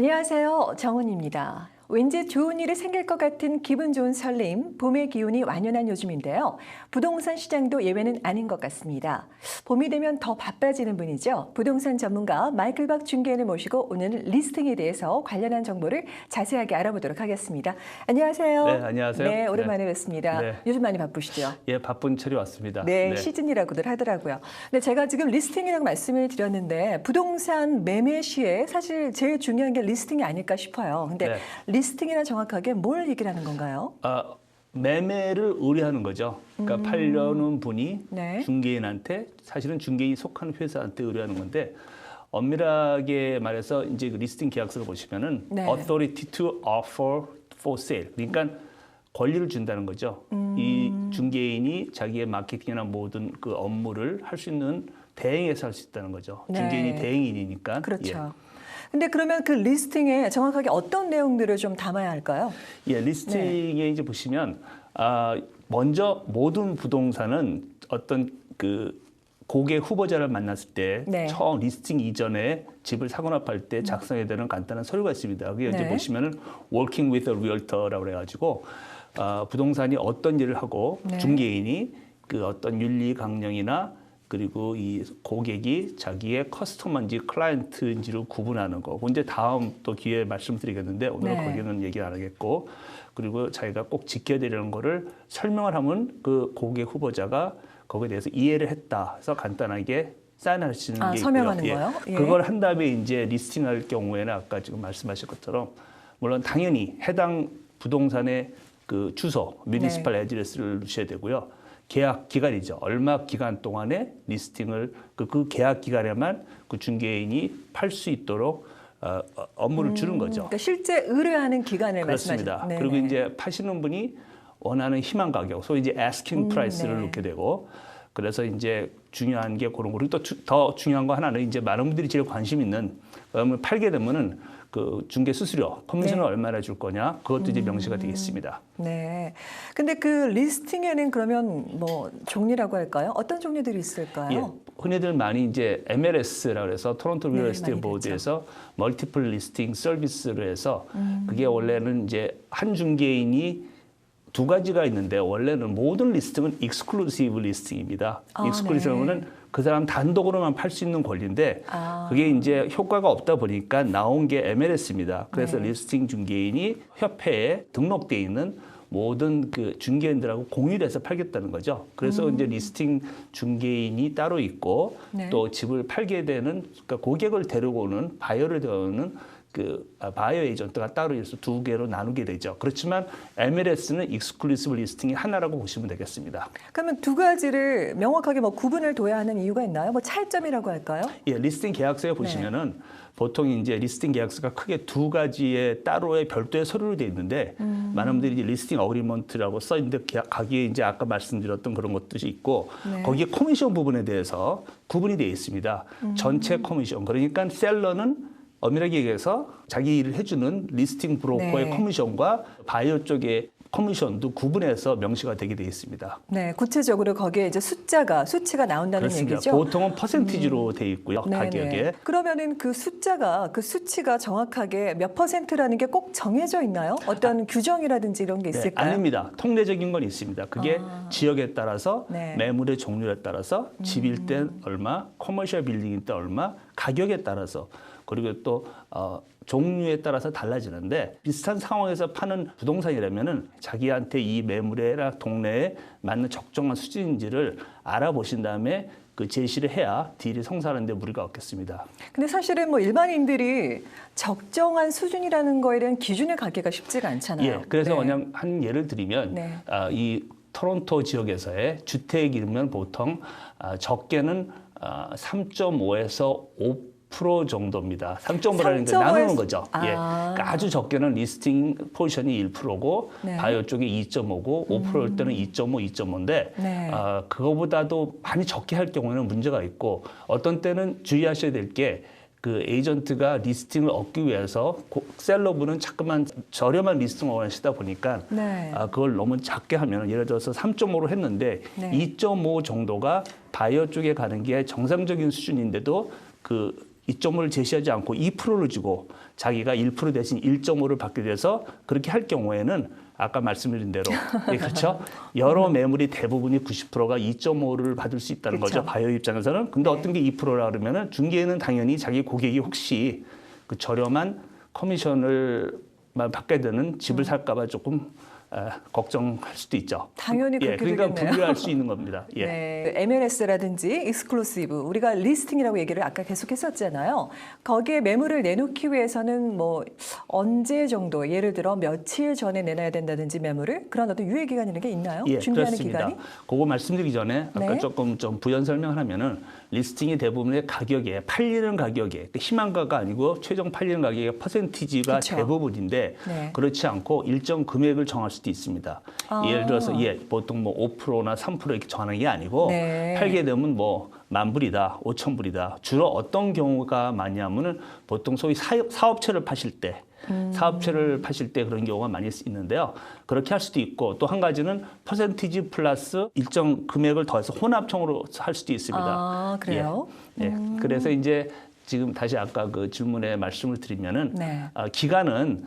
안녕하세요. 정은입니다. 왠지 좋은 일이 생길 것 같은 기분 좋은 설렘, 봄의 기운이 완연한 요즘인데요. 부동산 시장도 예외는 아닌 것 같습니다. 봄이 되면 더 바빠지는 분이죠. 부동산 전문가 마이클 박 중개인을 모시고 오늘은 리스팅에 대해서 관련한 정보를 자세하게 알아보도록 하겠습니다. 안녕하세요. 네, 안녕하세요. 네, 오랜만에 뵙습니다. 네. 요즘 많이 바쁘시죠? 예, 바쁜 철이 왔습니다. 네, 시즌이라고들 하더라고요. 근데 제가 지금 리스팅이라고 말씀을 드렸는데 부동산 매매 시에 사실 제일 중요한 게 리스팅이 아닐까 싶어요. 근데 리스팅이란 정확하게 뭘 얘기를 하는 건가요? 매매를 의뢰하는 거죠. 그러니까 팔려는 분이 중개인한테, 사실은 중개인이 속한 회사한테 의뢰하는 건데, 엄밀하게 말해서 이제 그 리스팅 계약서를 보시면은 authority to offer for sale. 그러니까 권리를 준다는 거죠. 이 중개인이 자기의 마케팅이나 모든 그 업무를 할 수 있는 대행해서 할 수 있다는 거죠. 중개인이 대행인이니까. 그렇죠. 근데 그러면 그 리스팅에 정확하게 어떤 내용들을 좀 담아야 할까요? 예, 리스팅에 이제 보시면 먼저 모든 부동산은 어떤 그 고객 후보자를 만났을 때 처음 리스팅 이전에 집을 사거나 팔 때 작성해야 되는 간단한 서류가 있습니다. 그게 이제 보시면은 working with a realtor라고 그래가지고 부동산이 어떤 일을 하고 중개인이 그 어떤 윤리 강령이나 그리고 이 고객이 자기의 커스터머인지 클라이언트인지를 구분하는 거. 이제 다음 또 기회에 말씀드리겠는데 오늘은 거기는 얘기 안 하겠고, 그리고 자기가 꼭 지켜야 되는 거를 설명을 하면 그 고객 후보자가 거기에 대해서 이해를 했다 해서 간단하게 사인하시는 게 있고요. 서명하는 거요? 그걸 한 다음에 이제 리스팅할 경우에는 아까 지금 말씀하신 것처럼 물론 당연히 해당 부동산의 그 주소, 뮤니시팔 애드레스를 넣으셔야 되고요. 계약 기간이죠. 얼마 기간 동안에 리스팅을 그 계약 기간에만 그 중개인이 팔 수 있도록 업무를 주는 거죠. 그러니까 실제 의뢰하는 기간을 그렇습니다. 말씀하시는. 그리고 이제 파시는 분이 원하는 희망 가격, 소위 이제 asking price를 넣게 되고, 그래서 이제 중요한 게 그런 거. 그리고 또 더 중요한 거 하나는 이제 많은 분들이 제일 관심 있는 팔게 되면은 그 중개 수수료, 커미션을 얼마나 줄 거냐, 그것도 이제 명시가 되겠습니다. 네. 근데 그 리스팅에는 그러면 뭐 종류라고 할까요? 어떤 종류들이 있을까요? 예, 흔히들 많이 이제 MLS라고 해서 토론토 리얼 에스테이트 보드에서 멀티플 리스팅 서비스로 해서 그게 원래는 이제 한 중개인이 두 가지가 있는데 원래는 모든 리스팅은 익스클루시브 리스팅입니다. 익스클루시브는 그 사람 단독으로만 팔 수 있는 권리인데 그게 이제 효과가 없다 보니까 나온 게 MLS입니다. 그래서 리스팅 중개인이 협회에 등록돼 있는 모든 그 중개인들하고 공유를 해서 팔겠다는 거죠. 그래서 이제 리스팅 중개인이 따로 있고 또 집을 팔게 되는, 그러니까 고객을 데리고 오는, 바이어를 데려오는 그 바이어 에이전트가 따로 있어서 두 개로 나누게 되죠. 그렇지만 MLS는 익스클루시브 리스팅이 하나라고 보시면 되겠습니다. 그러면 두 가지를 명확하게 뭐 구분을 둬야 하는 이유가 있나요? 뭐 차이점이라고 할까요? 예, 리스팅 계약서에 보시면은 보통 이제 리스팅 계약서가 크게 두 가지의 따로의 별도의 서류로 되어 있는데 많은 분들이 이제 리스팅 어그리먼트라고 써 있는데 거기에 이제 아까 말씀드렸던 그런 것들이 있고 거기에 커미션 부분에 대해서 구분이 되어 있습니다. 전체 커미션. 그러니까 셀러는 엄밀하게 얘기해서 자기 일을 해주는 리스팅 브로커의 커미션과 바이어 쪽의 커미션도 구분해서 명시가 되게 되어 있습니다. 네, 구체적으로 거기에 이제 수치가 나온다는 그렇습니다. 얘기죠. 보통은 퍼센티지로 되어 있고요, 가격에. 그러면은 그 수치가 정확하게 몇 %라는 게 꼭 정해져 있나요? 어떤 규정이라든지 이런 게 있을까요? 아닙니다. 통례적인 건 있습니다. 그게 지역에 따라서 매물의 종류에 따라서 집일 땐 얼마, 커머셜 빌딩일 때 얼마, 가격에 따라서, 그리고 또 종류에 따라서 달라지는데 비슷한 상황에서 파는 부동산이라면은 자기한테 이 매물이나 동네에 맞는 적정한 수준인지를 알아보신 다음에 그 제시를 해야 딜이 성사하는 데 무리가 없겠습니다. 근데 사실은 뭐 일반인들이 적정한 수준이라는 거에 대한 기준을 갖기가 쉽지가 않잖아요. 예, 그래서 그냥 한 예를 들면 이 토론토 지역에서의 주택이면 보통 적게는 3.5에서 5% 정도입니다. 3.5라는 게 나누는 거죠. 그러니까 아주 적게는 리스팅 포지션이 1%고 바이오 쪽이 2.5고 5%일 때는 2.5, 2.5인데 그거보다도 많이 적게 할 경우에는 문제가 있고, 어떤 때는 주의하셔야 될 게 그 에이전트가 리스팅을 얻기 위해서 셀러분은 자꾸만 저렴한 리스팅을 원하시다 보니까 그걸 너무 작게 하면, 예를 들어서 3.5로 했는데 2.5 정도가 바이오 쪽에 가는 게 정상적인 수준인데도 그 2.5를 제시하지 않고 2%를 주고 자기가 1% 대신 1.5를 받게 돼서 그렇게 할 경우에는 아까 말씀드린 대로 예, 그렇죠. 여러 매물이 대부분이 90%가 2.5를 받을 수 있다는 그렇죠. 거죠. 바이오 입장에서는. 근데 어떤 게 2%라 그러면은 중개인은 당연히 자기 고객이 혹시 그 저렴한 커미션을만 받게 되는 집을 살까 봐 조금 걱정할 수도 있죠. 당연히 그렇게 그러니까 되겠네요. 분류할 수 있는 겁니다. 예. 네, MLS라든지 익스클루시브 우리가 리스팅이라고 얘기를 아까 계속했었잖아요. 거기에 매물을 내놓기 위해서는 뭐 언제 정도 예를 들어 며칠 전에 내놔야 된다든지 매물을 그런 어떤 유예 기간 이런 게 있나요? 예, 준비하는 그렇습니다. 기간이? 그거 말씀드리기 전에 아까 네. 조금 좀 부연 설명을 하면은 리스팅이 대부분의 가격에 팔리는 가격에 희망가가 아니고 최종 팔리는 가격의 퍼센티지가 그쵸. 대부분인데 네. 그렇지 않고 일정 금액을 정할 수도 있습니다. 아. 예를 들어서 보통 뭐 5%나 3% 이렇게 정하는 게 아니고 네. 팔게 되면 뭐 10,000불이다, 5,000불이다. 주로 어떤 경우가 많냐면은 보통 소위 사업체를 파실 때 사업체를 파실 때 그런 경우가 많이 있는데요. 그렇게 할 수도 있고 또 한 가지는 퍼센티지 플러스 일정 금액을 더해서 혼합총으로 할 수도 있습니다. 아, 그래요? 예. 그래서 이제 지금 다시 아까 그 질문에 말씀을 드리면은 네. 기간은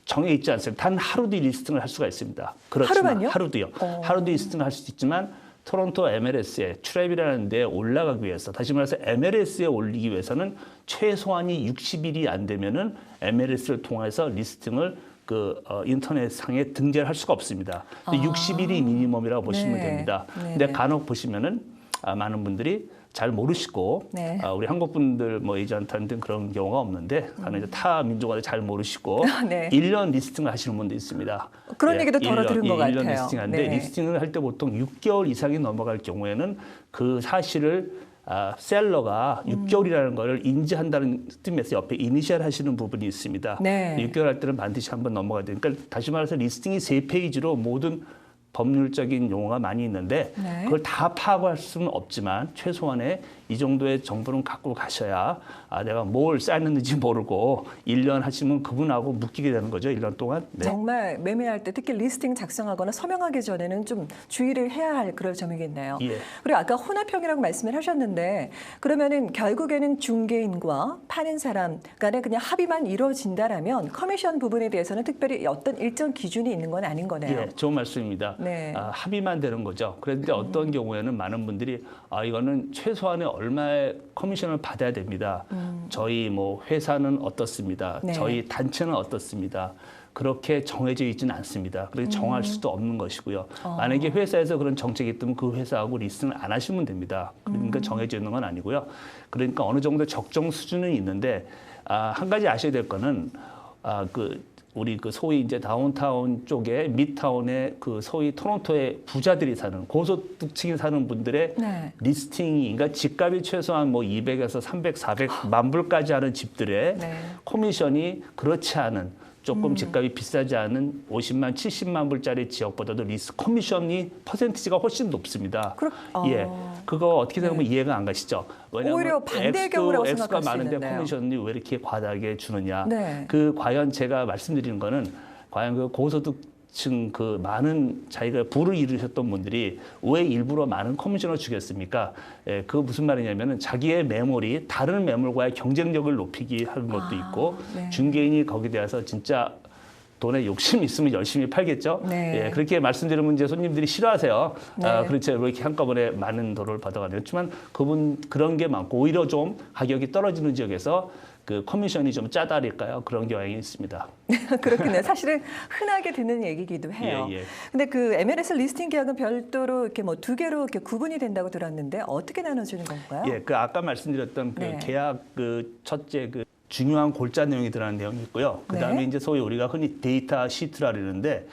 정해 있지 않습니다. 단 하루도 리스팅을 할 수가 있습니다. 그렇지만 하루만요? 하루도요. 하루도 리스팅을 할 수 있지만 토론토 MLS에 트랩이라는 데에 올라가기 위해서 다시 말해서 MLS에 올리기 위해서는 최소한이 60일이 안 되면은 MLS를 통해서 리스팅을 인터넷상에 등재를 할 수가 없습니다. 60일이 미니멈이라고 보시면 네. 됩니다. 네. 근데 간혹 보시면은 많은 분들이 잘 모르시고 네. 우리 한국 분들 뭐 에이전트한테는 그런 경우가 없는데 이제 타 민족을 잘 모르시고 네. 1년 리스팅을 하시는 분도 있습니다. 그런 얘기도 덜어 들은 것 1년 같아요. 리스팅하는데 네. 리스팅을 할 때 보통 6개월 이상이 넘어갈 경우에는 그 사실을 셀러가 6개월이라는 걸 인지한다는 뜻에서 옆에 이니셜 하시는 부분이 있습니다. 네. 6개월 할 때는 반드시 한번 넘어가야 되니까 다시 말해서 리스팅이 3페이지로 모든 법률적인 용어가 많이 있는데 네. 그걸 다 파악할 수는 없지만 최소한의 이 정도의 정보는 갖고 가셔야 내가 뭘 쌓였는지 모르고 1년 하시면 그분하고 묶이게 되는 거죠. 1년 동안. 네. 정말 매매할 때 특히 리스팅 작성하거나 서명하기 전에는 좀 주의를 해야 할 그럴 점이겠네요. 예. 그리고 아까 혼합형이라고 말씀을 하셨는데 그러면은 결국에는 중개인과 파는 사람 간에 그냥 합의만 이루어진다라면 커미션 부분에 대해서는 특별히 어떤 일정 기준이 있는 건 아닌 거네요. 예, 좋은 말씀입니다. 네. 합의만 되는 거죠. 그런데 어떤 경우에는 많은 분들이 이거는 최소한의 얼마의 커미션을 받아야 됩니다. 저희 뭐 회사는 어떻습니다. 네. 저희 단체는 어떻습니다. 그렇게 정해져 있지는 않습니다. 그래서 정할 수도 없는 것이고요. 만약에 회사에서 그런 정책이 있다면 그 회사하고 리스팅을 안 하시면 됩니다. 그러니까 정해져 있는 건 아니고요. 그러니까 어느 정도 적정 수준은 있는데 한 가지 아셔야 될 거는 우리 소위 이제 다운타운 쪽에 미드타운에 소위 토론토의 부자들이 사는 고소득층이 사는 분들의 네. 리스팅이 그러니까 집값이 최소한 뭐 200에서 300, 400만 불까지 하는 집들의 네. 커미션이 그렇지 않은 조금 집값이 비싸지 않은 50만, 70만 불짜리 지역보다도 리스 커미션이 퍼센티지가 훨씬 높습니다. 예, 그거 어떻게 생각하면 이해가 안 가시죠? 왜냐하면 오히려 반대의 경우라고 X가 생각할 수 많은데 있는데요. 커미션이 왜 이렇게 과다하게 주느냐? 네. 과연 제가 말씀드리는 거는 과연 그 고소득층 많은 자기가 부를 이루셨던 분들이 왜 일부러 많은 커미션을 주겠습니까? 예, 그 무슨 말이냐면은 자기의 매물이 다른 매물과의 경쟁력을 높이기 하는 것도 있고 네. 중개인이 거기에 대해서 진짜 돈에 욕심이 있으면 열심히 팔겠죠. 네. 예, 그렇게 말씀드리면 이제 손님들이 싫어하세요. 네. 그렇죠. 왜 이렇게 한꺼번에 많은 돈을 받아가는. 그렇지만 그런 게 많고 오히려 좀 가격이 떨어지는 지역에서 그 커미션이 좀 짜다릴까요? 그런 경향이 있습니다. 그렇군요. 사실은 흔하게 듣는 얘기기도 해요. 예, 예. 근데 그 MLS 리스팅 계약은 별도로 이렇게 뭐 두 개로 이렇게 구분이 된다고 들었는데 어떻게 나눠주는 건가요? 예, 아까 말씀드렸던 네. 계약 첫째 중요한 골자 내용이 들어가는 내용이 있고요. 그다음에 네. 이제 소위 우리가 흔히 데이터 시트라 그러는데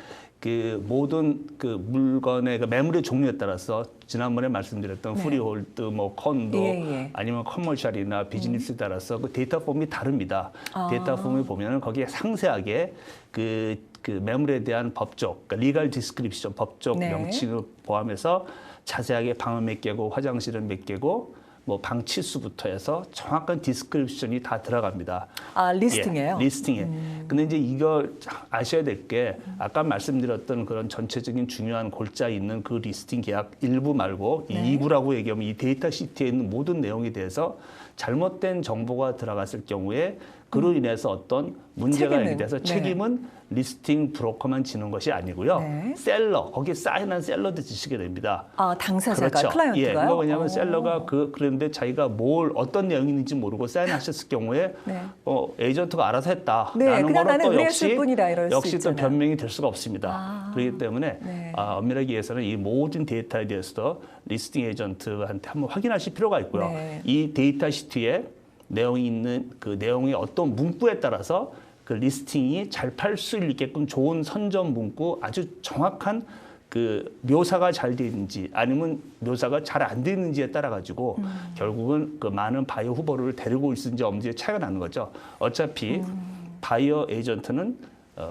모든 물건의 매물의 종류에 따라서 지난번에 말씀드렸던 네. 프리홀드, 뭐 콘도, 예. 아니면 커머셜이나 비즈니스에 따라서 그 데이터 폼이 다릅니다. 데이터 폼을 보면은 거기에 상세하게 그 매물에 대한 법적, 그러니까 리걸 디스크립션, 법적 네. 명칭을 포함해서 자세하게 방은 몇 개고 화장실은 몇 개고 뭐 방치수부터 해서 정확한 디스크립션이 다 들어갑니다. 아, 리스팅이에요? 예, 리스팅에. 근데 이제 이거 아셔야 될 게 아까 말씀드렸던 그런 전체적인 중요한 골자 있는 그 리스팅 계약 일부 말고 네. 이 2부라고 얘기하면 이 데이터 시트에 있는 모든 내용에 대해서 잘못된 정보가 들어갔을 경우에 그로 인해서 어떤 문제가 책임은? 있게 돼서 네. 책임은 리스팅 브로커만 지는 것이 아니고요. 네. 셀러, 거기에 사인한 셀러도 지시게 됩니다. 아, 당사자가, 그렇죠. 클라이언트가요? 예, 그거 왜냐하면 오. 셀러가 그런데 자기가 어떤 내용인지 모르고 사인하셨을 경우에 네. 에이전트가 알아서 했다. 네, 라는 그냥 거는 나는 또 의뢰했을 뿐이다, 이럴 수 역시 또 있잖아요. 변명이 될 수가 없습니다. 아. 그렇기 때문에 네. 엄밀하게 위해서는 이 모든 데이터에 대해서도 리스팅 에이전트한테 한번 확인하실 필요가 있고요. 네. 이 데이터 시트에 내용이 있는 그 내용의 어떤 문구에 따라서 그 리스팅이 잘 팔 수 있게끔 좋은 선점 문구, 아주 정확한 그 묘사가 잘 되어 있는지 아니면 묘사가 잘 안 되어 있는지에 따라 가지고 결국은 그 많은 바이어 후보를 데리고 있는지 없는지에 차이가 나는 거죠. 어차피 바이어 에이전트는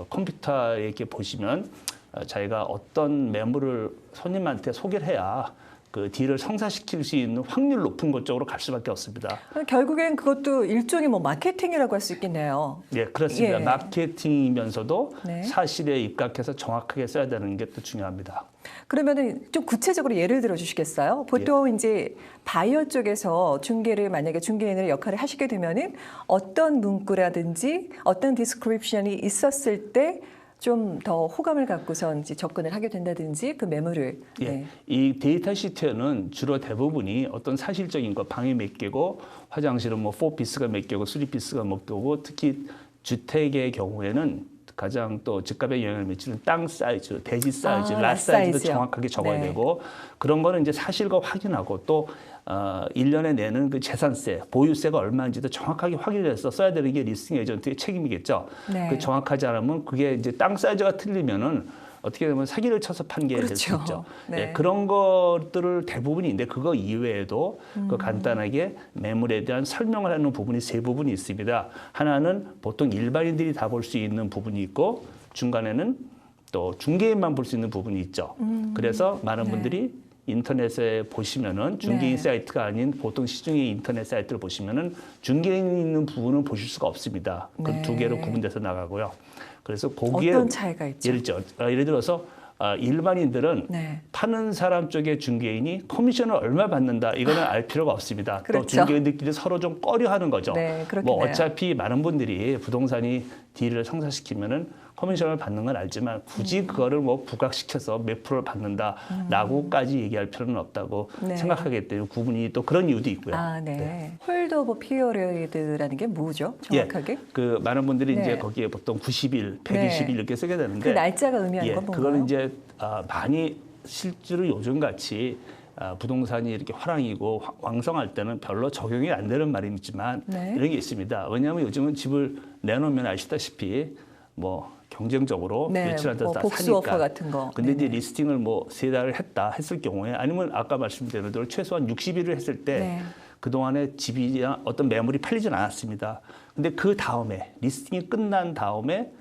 컴퓨터에 이렇게 보시면 자기가 어떤 매물을 손님한테 소개를 해야 그 딜을 성사시킬 수 있는 확률 높은 것 쪽으로 갈 수밖에 없습니다. 결국엔 그것도 일종의 뭐 마케팅이라고 할 수 있겠네요. 예, 그렇습니다. 예. 마케팅이면서도 네. 사실에 입각해서 정확하게 써야 되는 게 또 중요합니다. 그러면은 좀 구체적으로 예를 들어 주시겠어요? 보통 이제 바이어 쪽에서 중개를 만약에 중개인의 역할을 하시게 되면은 어떤 문구라든지 어떤 디스크립션이 있었을 때 좀 더 호감을 갖고선 이제 접근을 하게 된다든지 그 매물을 예, 네. 이 데이터 시트에는 주로 대부분이 어떤 사실적인 거 방이 몇 개고 화장실은 뭐 4피스가 몇 개고 3피스가 몇 개고 특히 주택의 경우에는 가장 또 집값에 영향을 미치는 땅 사이즈, 대지 사이즈, 랏 사이즈도 사이즈요. 정확하게 적어야 네. 되고 그런 거는 이제 사실과 확인하고 또 1년에 내는 그 재산세, 보유세가 얼마인지도 정확하게 확인해서 써야 되는 게 리스팅 에이전트의 책임이겠죠. 네. 그 정확하지 않으면 그게 이제 땅 사이즈가 틀리면은 어떻게 보면 사기를 쳐서 판게 될 수 그렇죠. 있죠. 네. 예, 그런 것들을 대부분인데 그거 이외에도 그 간단하게 매물에 대한 설명을 하는 부분이 세 부분이 있습니다. 하나는 보통 일반인들이 다 볼 수 있는 부분이 있고 중간에는 또 중개인만 볼 수 있는 부분이 있죠. 그래서 많은 네. 분들이 인터넷에 보시면은 중개인 네. 사이트가 아닌 보통 시중의 인터넷 사이트를 보시면은 중개인이 있는 부분은 보실 수가 없습니다. 그 네. 두 개로 구분돼서 나가고요. 그래서 거기에 어떤 차이가 있죠? 예를 들어서 일반인들은 네. 파는 사람 쪽의 중개인이 커미션을 얼마 받는다 이거는 알 필요가 없습니다. 그렇죠. 또 중개인들끼리 서로 좀 꺼려하는 거죠. 네, 그렇겠네요. 뭐 어차피 많은 분들이 부동산이 딜을 성사시키면은 커미션을 받는 건 알지만 굳이 그거를 뭐 부각시켜서 몇 프로를 받는다라고까지 얘기할 필요는 없다고 네. 생각하기 때문에 구분이 또 그런 이유도 있고요. 아, 네. 홀드오버 피어리드라는 게 뭐죠? 정확하게? 예, 그 많은 분들이 네. 이제 거기에 보통 90일, 120일 네. 이렇게 쓰게 되는데 그 날짜가 의미하는 건 뭔가요? 그거는 이제 많이 실제로 요즘 같이 부동산이 이렇게 화랑이고 왕성할 때는 별로 적용이 안 되는 말이지만 네. 이런 게 있습니다. 왜냐하면 요즘은 집을 내놓으면 아시다시피 뭐 경쟁적으로 네, 며칠 안에서 뭐 다 복수 사니까. 오퍼 같은 거. 근데 이제 네네. 리스팅을 뭐 3달을 했다 했을 경우에 아니면 아까 말씀드린 대로 최소한 60일을 했을 때 네. 그동안에 집이나 어떤 매물이 팔리진 않았습니다. 근데 그 다음에 리스팅이 끝난 다음에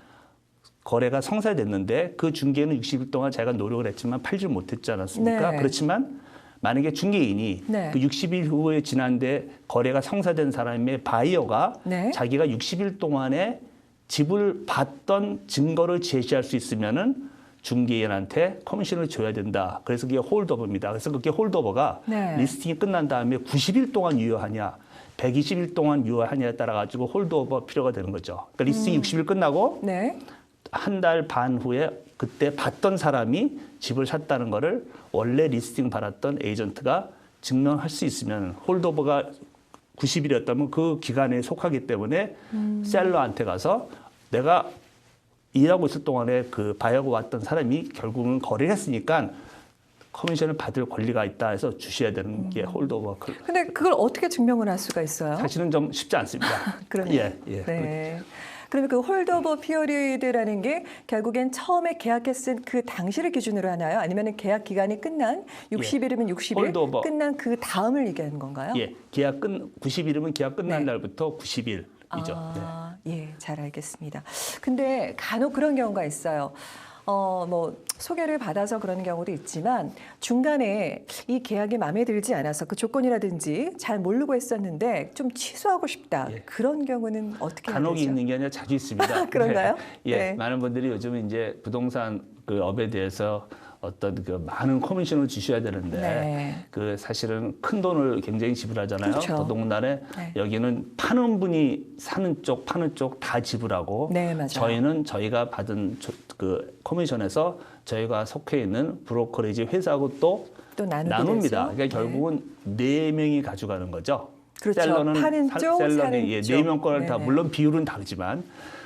거래가 성사됐는데 그 중개는 60일 동안 자기가 노력을 했지만 팔질 못했지 않았습니까? 네. 그렇지만 만약에 중개인이 네. 그 60일 후에 지난데 거래가 성사된 사람의 바이어가 네. 자기가 60일 동안에 집을 봤던 증거를 제시할 수 있으면은 중개인한테 커미션을 줘야 된다. 그래서 그게 홀드오버입니다. 그래서 그게 홀드오버가 네. 리스팅이 끝난 다음에 90일 동안 유효하냐, 120일 동안 유효하냐에 따라 가지고 홀드오버 필요가 되는 거죠. 그러니까 리스팅이 60일 끝나고 네. 한 달 반 후에 그때 봤던 사람이 집을 샀다는 거를 원래 리스팅 받았던 에이전트가 증명할 수 있으면 홀드오버가 90일이었다면 그 기간에 속하기 때문에 셀러한테 가서 내가 일하고 있을 동안에 그 바이어가 왔던 사람이 결국은 거래를 했으니까 커미션을 받을 권리가 있다 해서 주셔야 되는 게 홀드오버. 근데 그걸 어떻게 증명을 할 수가 있어요? 사실은 좀 쉽지 않습니다. 그러네요. 예. 네. 그러면 그 홀드오버 피어리드라는 게 결국엔 처음에 계약했은 그 당시를 기준으로 하나요? 아니면 계약 기간이 끝난 60일이면 60일 홀드오버. 끝난 그 다음을 얘기하는 건가요? 예, 90일이면 계약 끝난 네. 날부터 90일이죠. 네. 아, 예, 잘 알겠습니다. 근데 간혹 그런 경우가 있어요. 뭐 소개를 받아서 그런 경우도 있지만 중간에 이 계약이 마음에 들지 않아서 그 조건이라든지 잘 모르고 했었는데 좀 취소하고 싶다. 예. 그런 경우는 어떻게 해야 간혹 되죠? 있는 게 아니라 자주 있습니다. 그런가요? 네. 예, 네. 많은 분들이 요즘 이제 부동산 그 업에 대해서 어떤 그 많은 커미션을 주셔야 되는데 네. 그 사실은 큰 돈을 굉장히 지불하잖아요. 그렇죠. 더더군다나 네. 여기는 파는 분이 사는 쪽, 파는 쪽 다 지불하고 네, 맞아요. 저희는 저희가 받은 그 커미션에서 저희가 속해 있는 브로커리지 회사하고 또 나누게 나눕니다. 되죠. 그러니까 결국은 네 명이 가져가는 거죠. 그렇죠. 셀러는 파는 쪽, 사는 셀러는 쪽. 네 명 거를 다 네네. 물론 비율은 다르지만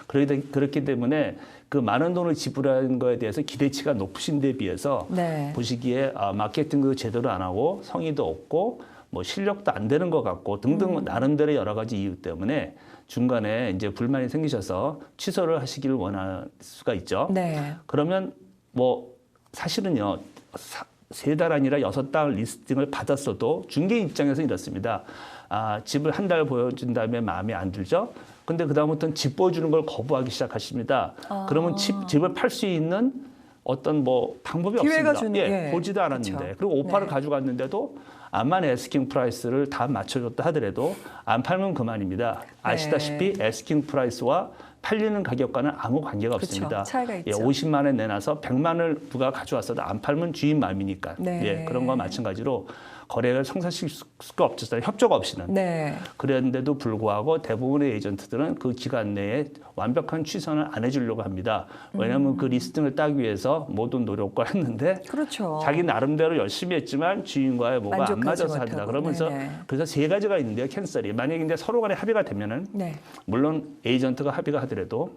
그렇기 때문에 그 많은 돈을 지불하는 거에 대해서 기대치가 높으신 데 비해서 네. 보시기에 마케팅도 제대로 안 하고 성의도 없고 뭐 실력도 안 되는 것 같고 등등 나름대로 여러 가지 이유 때문에 중간에 이제 불만이 생기셔서 취소를 하시기를 원할 수가 있죠. 네. 그러면 뭐 사실은요. 3달 아니라 6달 리스팅을 받았어도 중개 입장에서 이렇습니다. 집을 한 달 보여준 다음에 마음에 안 들죠? 근데 그다음부터는 집 보여주는 걸 거부하기 시작하십니다. 그러면 집을 팔 수 있는 어떤 뭐 방법이 기회가 없습니다. 예. 보지도 않았는데. 그렇죠. 그리고 오파를 네. 가져갔는데도 암만 에스킹 프라이스를 다 맞춰줬다 하더라도 안 팔면 그만입니다. 아시다시피 에스킹 프라이스와 팔리는 가격과는 아무 관계가 그렇죠. 없습니다. 차이가 있죠. 50만 원 내놔서 100만 원을 누가 가져왔어도 안 팔면 주인 마음이니까. 네. 예, 그런 거와 마찬가지로 거래를 성사시킬 수가 없었어요. 협조가 없이는. 네. 그랬는데도 불구하고 대부분의 에이전트들은 그 기간 내에 완벽한 취소는 안 해주려고 합니다. 왜냐하면 그 리스팅을 따기 위해서 모든 노력을 했는데 그렇죠. 자기 나름대로 열심히 했지만 주인과의 뭐가 안 만족하지 맞아서 합니다. 못하고. 그러면서 네네. 그래서 3가지가 있는데요. 캔슬이. 만약에 이제 서로 간에 합의가 되면은 네. 물론 에이전트가 합의가 하더라도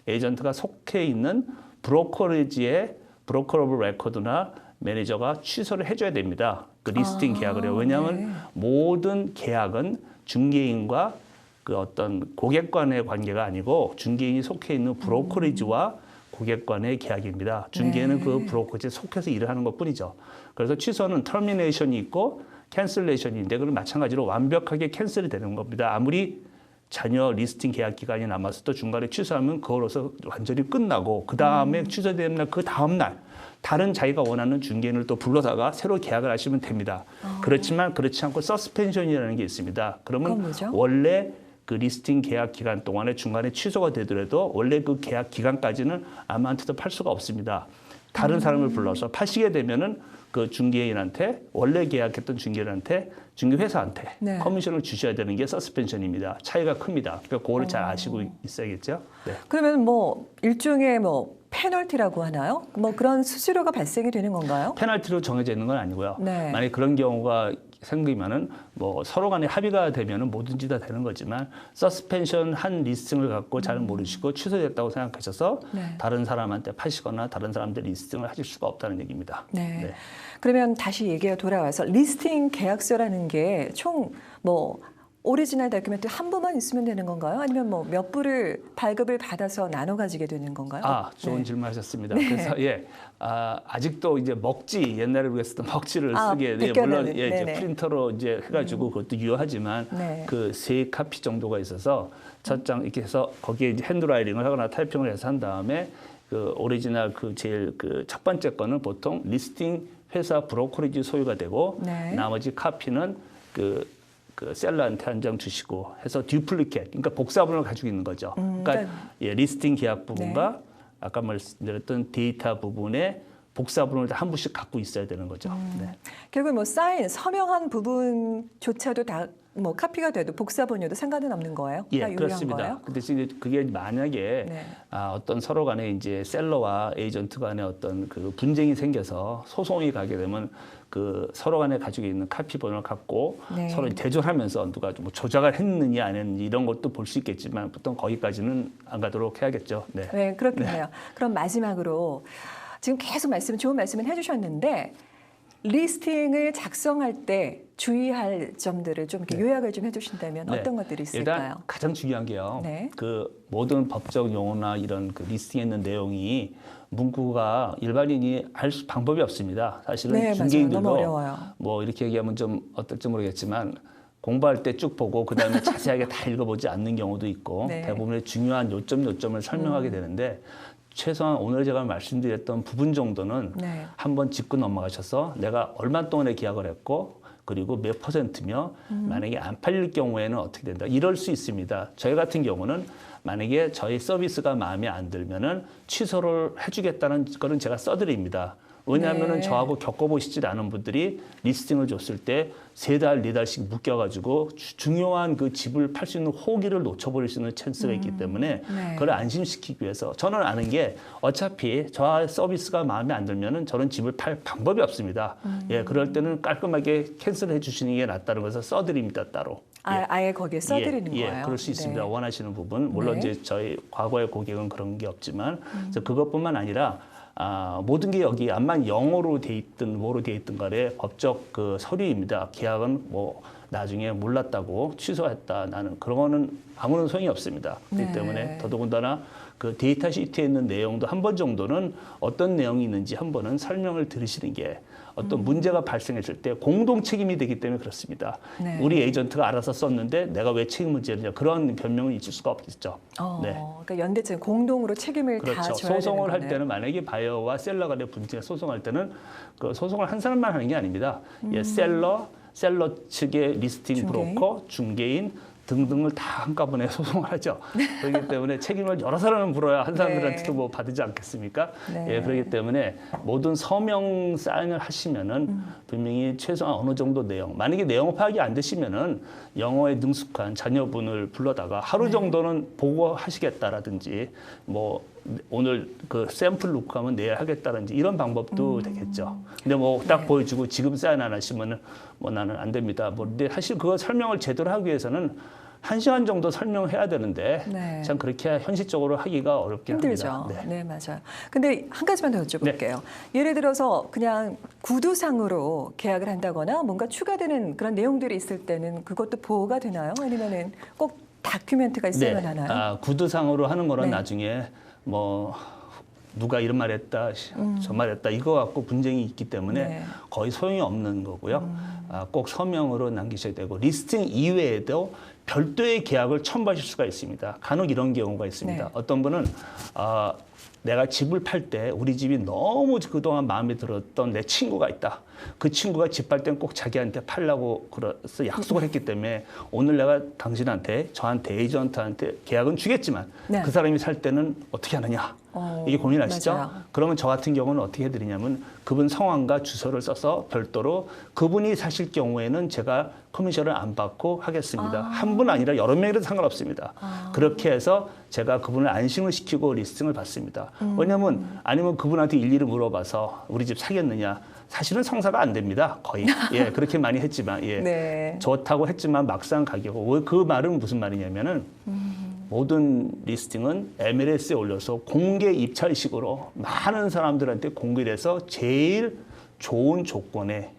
에이전트가 속해 있는 브로커리지의 브로커 오브 레코드나 매니저가 취소를 해줘야 됩니다. 그 리스팅 계약을요. 왜냐하면 네. 모든 계약은 중개인과 그 어떤 고객 간의 관계가 아니고 중개인이 속해 있는 브로커리지와 고객 간의 계약입니다. 중개인은 네. 그 브로커리지에 속해서 일을 하는 것뿐이죠. 그래서 취소는 터미네이션이 있고 캔슬레이션인데 그건 마찬가지로 완벽하게 캔슬이 되는 겁니다. 아무리 자녀 리스팅 계약 기간이 남았어도 중간에 취소하면 그거로서 완전히 끝나고 그 다음에 취소되는 날 그 다음 날 다른 자기가 원하는 중개인을 또 불러다가 새로 계약을 하시면 됩니다. 그렇지만 그렇지 않고 서스펜션이라는 게 있습니다. 그러면 그건 뭐죠? 원래 그 리스팅 계약 기간 동안에 중간에 취소가 되더라도 원래 그 계약 기간까지는 아무한테도 팔 수가 없습니다. 다른 사람을 불러서 파시게 되면은 그 중개인한테 원래 계약했던 중개인한테 중개회사한테 네. 커미션을 주셔야 되는 게 서스펜션입니다. 차이가 큽니다. 그러니까 그거를 잘 아시고 있어야겠죠. 네. 그러면 뭐 일종의 뭐 페널티라고 하나요? 뭐 그런 수수료가 발생이 되는 건가요? 페널티로 정해져 있는 건 아니고요. 네. 만약 그런 경우가 생기면은 뭐 서로 간에 합의가 되면은 뭐든지 다 되는 거지만 서스펜션 한 리스팅을 갖고 잘 모르시고 취소됐다고 생각하셔서 네. 다른 사람한테 파시거나 다른 사람들 리스팅을 하실 수가 없다는 얘기입니다. 네. 그러면 다시 얘기가 돌아와서 리스팅 계약서라는 게 총 뭐 오리지널 다큐멘트 한 부만 있으면 되는 건가요? 아니면 뭐 몇 부를 발급을 받아서 나눠 가지게 되는 건가요? 좋은 네. 질문하셨습니다. 그래서 아직도 이제 먹지 옛날에 우리가 쓰던 먹지를 쓰게 벗겨내는. 물론 이제 네네. 프린터로 이제 해가지고 그것도 유효하지만 네. 그 3카피 정도가 있어서 첫 장 이렇게 해서 거기에 이제 핸드라이팅을 하거나 타이핑을 해서 한 다음에 그 오리지널 그 제일 그 첫 번째 거는 보통 리스팅 회사 브로커리지 소유가 되고 네. 나머지 카피는 그 셀러한테 한 장 주시고 해서 듀플리켓, 그러니까 복사본을 가지고 있는 거죠. 그러니까 리스팅 계약 부분과 아까 말씀드렸던 데이터 부분에 복사본을 한 부씩 갖고 있어야 되는 거죠. 네. 결국 뭐 사인 서명한 부분조차도 다 뭐 카피가 돼도 복사본이어도 상관은 없는 거예요? 다 유효한 그렇습니다. 거예요? 근데 이제 그게 만약에 네. 어떤 서로 간에 이제 셀러와 에이전트 간에 어떤 그 분쟁이 생겨서 소송이 가게 되면 그 서로 간에 가지고 있는 카피본을 갖고 네. 서로 대조하면서 누가 뭐 조작을 했느냐 안 했느냐 이런 것도 볼 수 있겠지만 보통 거기까지는 안 가도록 해야겠죠. 네. 네, 그렇겠네요. 그럼 마지막으로 지금 계속 좋은 말씀을 해주셨는데 리스팅을 작성할 때 주의할 점들을 좀 이렇게 요약을 좀 해주신다면 어떤 것들이 있을까요? 일단 가장 중요한 게요. 네. 그 모든 법적 용어나 이런 그 리스팅에 있는 내용이 문구가 일반인이 방법이 없습니다. 사실은 네, 맞아요. 중개인들도 너무 어려워요. 뭐 이렇게 얘기하면 좀 어떨지 모르겠지만 공부할 때 쭉 보고 그다음에 자세하게 다 읽어보지 않는 경우도 있고 네. 대부분의 중요한 요점을 설명하게 되는데 최소한 오늘 제가 말씀드렸던 부분 정도는 네. 한번 짚고 넘어가셔서 내가 얼마 동안에 계약을 했고 그리고 몇 %며 만약에 안 팔릴 경우에는 어떻게 된다. 이럴 수 있습니다. 저희 같은 경우는 만약에 저희 서비스가 마음에 안 들면은 취소를 해주겠다는 거는 제가 써드립니다. 왜냐하면은 네. 저하고 겪어보시지 않은 분들이 리스팅을 줬을 때 3달, 4달씩 묶여가지고 중요한 그 집을 팔 수 있는 호기를 놓쳐버릴 수 있는 찬스가 있기 때문에 네. 그걸 안심시키기 위해서 저는 아는 게 어차피 저와 서비스가 마음에 안 들면은 저는 집을 팔 방법이 없습니다. 예, 그럴 때는 깔끔하게 캔슬해 주시는 게 낫다는 것을 써드립니다, 따로. 아예 거기에 써드리는 예, 거예요. 그럴 수 있습니다. 네. 원하시는 부분. 물론 네. 이제 저희 과거의 고객은 그런 게 없지만 그래서 그것뿐만 아니라 모든 게 여기 암만 영어로 돼 있든 뭐로 돼 있든 간에 법적 그 서류입니다. 계약은 뭐 나중에 몰랐다고 취소했다. 나는 그런 거는 아무런 소용이 없습니다. 그렇기 네. 때문에 더더군다나 그 데이터 시트에 있는 내용도 한 번 정도는 어떤 내용이 있는지 한 번은 설명을 들으시는 게 어떤 문제가 발생했을 때 공동 책임이 되기 때문에 그렇습니다. 네. 우리 에이전트가 알아서 썼는데 내가 왜 책임을 져야 그런 변명은 있을 수가 없겠죠. 네. 그러니까 연대증 공동으로 책임을 다 그렇죠. 져야 소송을 되는 할 거네요. 때는 만약에 바이어와 셀러 간의 분쟁 소송할 때는 그 소송을 한 사람만 하는 게 아닙니다. 예, 셀러 측의 리스팅 중개인. 브로커, 중개인 등등을 다 한꺼번에 소송을 하죠. 그렇기 때문에 책임을 여러 사람을 물어야 한 사람들한테도 뭐 받지 않겠습니까? 네. 예, 그렇기 때문에 모든 서명 사인을 하시면은 분명히 최소한 어느 정도 내용, 만약에 내용 파악이 안 되시면은 영어에 능숙한 자녀분을 불러다가 하루 정도는 보고 하시겠다라든지 뭐 오늘 그 샘플 놓고 하면 내일 하겠다든지 이런 방법도 되겠죠. 근데 뭐 딱 보여주고 지금 사인 안 하시면은 뭐 나는 안 됩니다. 뭐 근데 사실 그거 설명을 제대로 하기 위해서는 1시간 정도 설명해야 되는데 네. 참 그렇게 현실적으로 하기가 어렵긴 힘들죠. 합니다. 네. 맞아요. 근데 한 가지만 더 여쭤볼게요. 예를 들어서 그냥 구두상으로 계약을 한다거나 뭔가 추가되는 그런 내용들이 있을 때는 그것도 보호가 되나요? 아니면은 꼭 다큐멘트가 있어야만 하나요? 구두상으로 하는 거는 네. 나중에 뭐 누가 이런 말 했다, 저 말 했다 이거 갖고 분쟁이 있기 때문에 네. 거의 소용이 없는 거고요. 꼭 서명으로 남기셔야 되고 리스팅 이외에도 별도의 계약을 첨부하실 수가 있습니다. 간혹 이런 경우가 있습니다. 네. 어떤 분은 내가 집을 팔 때 우리 집이 너무 그동안 마음에 들었던 내 친구가 있다. 그 친구가 집 팔 땐 꼭 자기한테 팔라고 그래서 약속을 했기 때문에 오늘 내가 당신한테 저한테 에이전트한테 계약은 주겠지만 네. 그 사람이 살 때는 어떻게 하느냐. 이게 고민하시죠? 맞아요. 그러면 저 같은 경우는 어떻게 해드리냐면 그분 성함과 주소를 써서 별도로 그분이 사실 경우에는 제가 커미션을 안 받고 하겠습니다. 한 분 아니라 여러 명이라도 상관없습니다. 그렇게 해서 제가 그분을 안심을 시키고 리스팅을 받습니다. 왜냐하면 아니면 그분한테 일일이 물어봐서 우리 집 사겠느냐. 사실은 성사가 안 됩니다. 거의. 예, 그렇게 많이 했지만, 예. 네. 좋다고 했지만 막상 가격은 그 말은 무슨 말이냐면은 모든 리스팅은 MLS에 올려서 공개 입찰식으로 많은 사람들한테 공개를 해서 제일 좋은 조건에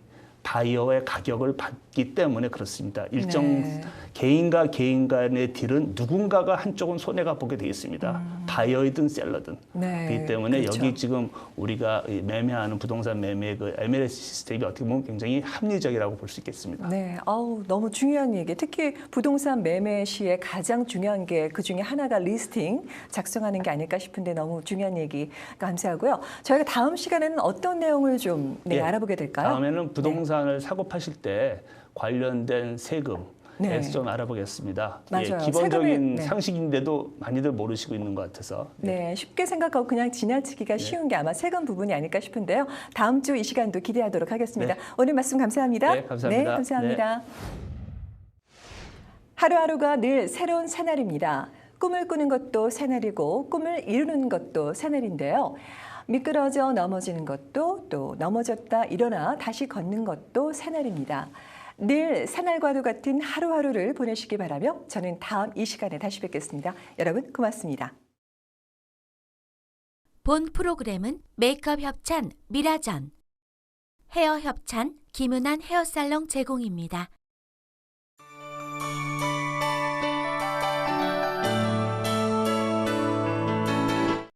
바이어의 가격을 받기 때문에 그렇습니다. 일정 네. 개인과 개인 간의 딜은 누군가가 한쪽은 손해가 보게 되어 있습니다. 바이어이든 셀러든. 네, 그렇기 때문에 그렇죠. 여기 지금 우리가 매매하는 부동산 매매의 그 MLS 시스템이 어떻게 보면 굉장히 합리적이라고 볼 수 있겠습니다. 네, 너무 중요한 얘기. 특히 부동산 매매 시에 가장 중요한 게 그 중에 하나가 리스팅 작성하는 게 아닐까 싶은데 너무 중요한 얘기 감사하고요. 저희가 다음 시간에는 어떤 내용을 좀 예, 알아보게 될까요? 다음에는 부동산을 사고 파실 때 관련된 세금 네. 에서 좀 알아보겠습니다. 맞아요. 기본적인 세금을, 네. 상식인데도 많이들 모르시고 있는 것 같아서. 네, 쉽게 생각하고 그냥 지나치기가 쉬운 게 아마 세금 부분이 아닐까 싶은데요. 다음 주 이 시간도 기대하도록 하겠습니다. 네. 오늘 말씀 감사합니다. 네, 감사합니다. 네, 감사합니다. 하루하루가 늘 새로운 새날입니다. 꿈을 꾸는 것도 새날이고 꿈을 이루는 것도 새날인데요. 미끄러져 넘어지는 것도 또 넘어졌다 일어나 다시 걷는 것도 새날입니다. 늘 새날과도 같은 하루하루를 보내시기 바라며 저는 다음 이 시간에 다시 뵙겠습니다. 여러분 고맙습니다. 본 프로그램은 메이크업 협찬 미라전, 헤어 협찬 김은한 헤어살롱 제공입니다.